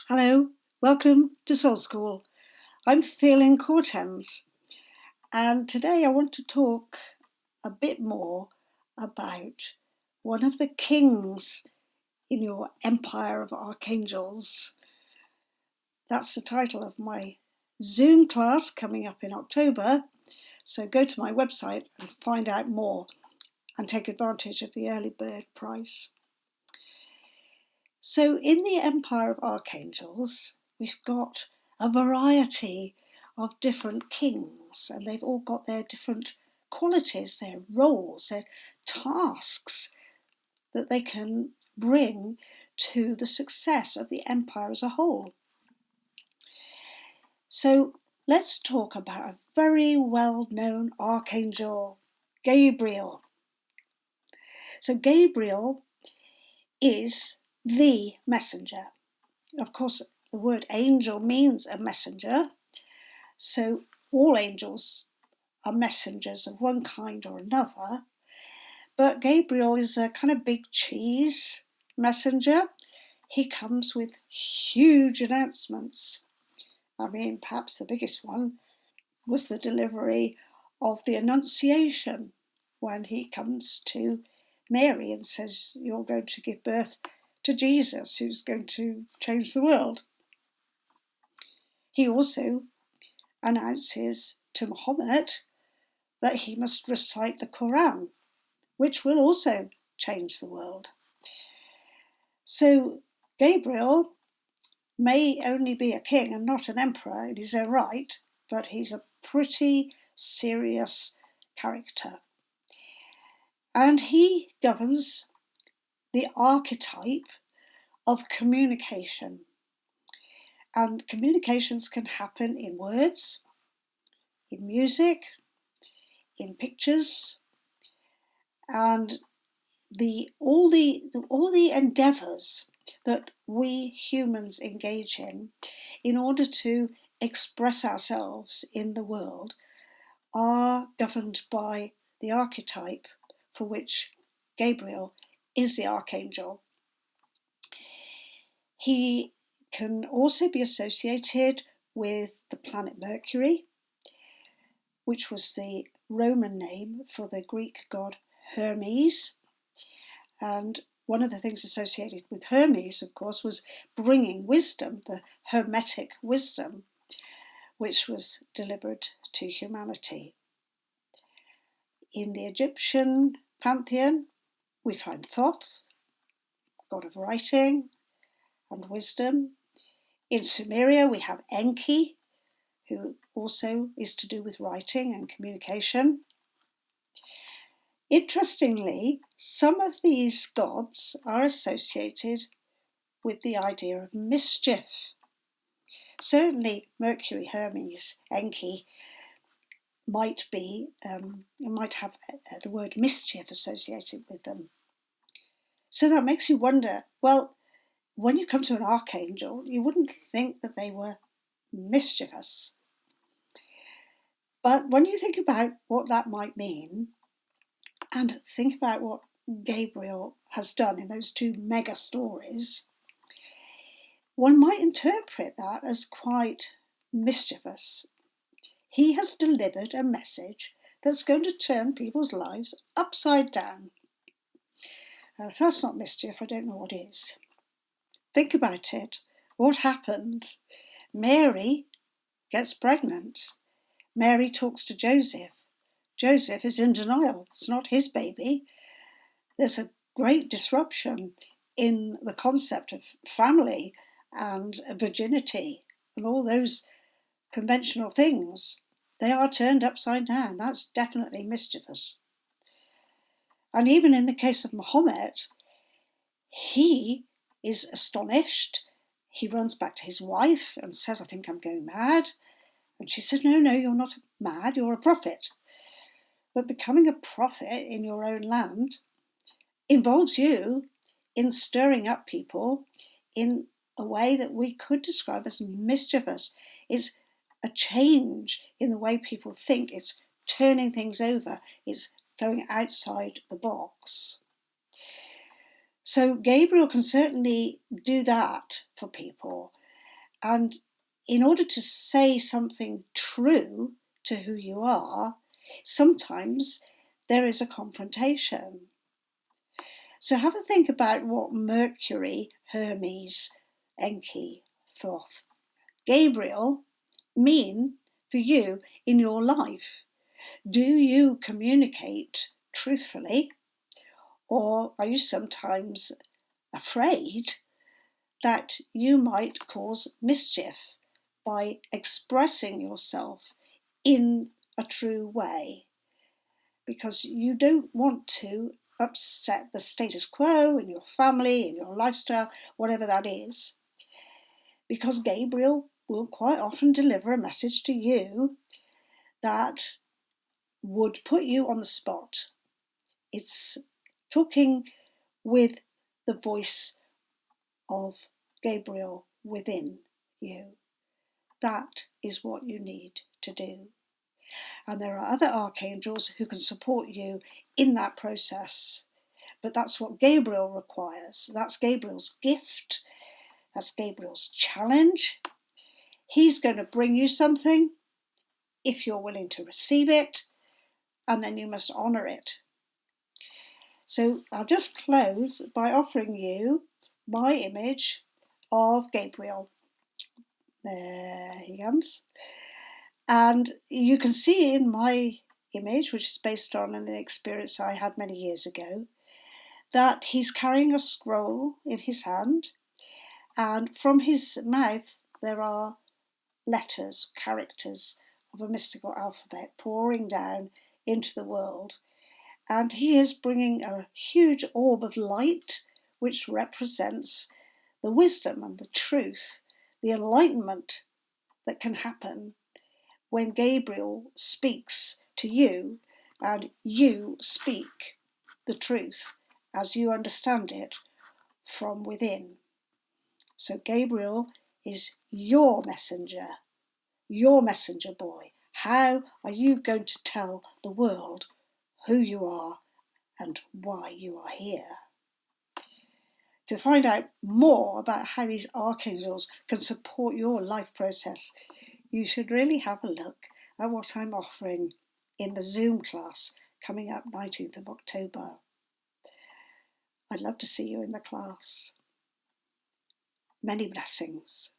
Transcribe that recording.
Hello, welcome to SoulSchool. I'm Theolyn Cortens, and today I want to talk a bit more about one of the kings in your empire of archangels. That's the title of my Zoom class coming up in October, so go to my website and find out more and take advantage of the early bird price. So in the Empire of Archangels, we've got a variety of different kings, and they've all got their different qualities, their roles, their tasks that they can bring to the success of the empire as a whole. So let's talk about a very well-known archangel, Gabriel. So Gabriel is the messenger. Of course, the word angel means a messenger, so all angels are messengers of one kind or another, but Gabriel is a kind of big cheese messenger. He comes with huge announcements. I mean, perhaps the biggest one was the delivery of the Annunciation, when he comes to Mary and says, "You're going to give birth to Jesus, who's going to change the world." He also announces to Muhammad that he must recite the Quran, which will also change the world. So Gabriel may only be a king and not an emperor in his own right, but he's a pretty serious character. And he governs the archetype of communication. And communications can happen in words, in music, in pictures, and all the endeavours that we humans engage in order to express ourselves in the world are governed by the archetype for which Gabriel is the archangel. He can also be associated with the planet Mercury, which was the Roman name for the Greek god Hermes. And one of the things associated with Hermes, of course, was bringing wisdom, the Hermetic wisdom, which was delivered to humanity. In the Egyptian pantheon, we find Thoth, god of writing and wisdom. In Sumeria, we have Enki, who also is to do with writing and communication. Interestingly, some of these gods are associated with the idea of mischief. Certainly Mercury, Hermes, Enki might have the word mischief associated with them. So that makes you wonder, well, when you come to an archangel, you wouldn't think that they were mischievous. But when you think about what that might mean, and think about what Gabriel has done in those two mega stories, one might interpret that as quite mischievous. He has delivered a message that's going to turn people's lives upside down. If that's not mischief, I don't know what is. Think about it. What happened? Mary gets pregnant. Mary talks to Joseph. Joseph is in denial. It's not his baby. There's a great disruption in the concept of family and virginity and all those conventional things. They are turned upside down. That's definitely mischievous. And even in the case of Muhammad, he is astonished. He runs back to his wife and says, "I think I'm going mad." And she said, No, you're not mad, you're a prophet. But becoming a prophet in your own land involves you in stirring up people in a way that we could describe as mischievous. It's a change in the way people think. It's turning things over. It's going outside the box. So Gabriel can certainly do that for people. And in order to say something true to who you are, sometimes there is a confrontation. So have a think about what Mercury, Hermes, Enki, Thoth, Gabriel mean for you in your life. Do you communicate truthfully, or are you sometimes afraid that you might cause mischief by expressing yourself in a true way? Because you don't want to upset the status quo in your family, in your lifestyle, whatever that is. Because Gabriel will quite often deliver a message to you that would put you on the spot. It's talking with the voice of Gabriel within you. That is what you need to do. And there are other archangels who can support you in that process. But that's what Gabriel requires. That's Gabriel's gift. That's Gabriel's challenge. He's going to bring you something if you're willing to receive it, and then you must honour it. So I'll just close by offering you my image of Gabriel. There he comes. And you can see in my image, which is based on an experience I had many years ago, that he's carrying a scroll in his hand, and from his mouth there are letters, characters of a mystical alphabet pouring down into the world. And he is bringing a huge orb of light which represents the wisdom and the truth, the enlightenment that can happen when Gabriel speaks to you and you speak the truth as you understand it from within. So Gabriel is your messenger boy. How are you going to tell the world who you are and why you are here? To find out more about how these archangels can support your life process, you should really have a look at what I'm offering in the Zoom class coming up 19th of October. I'd love to see you in the class. Many blessings.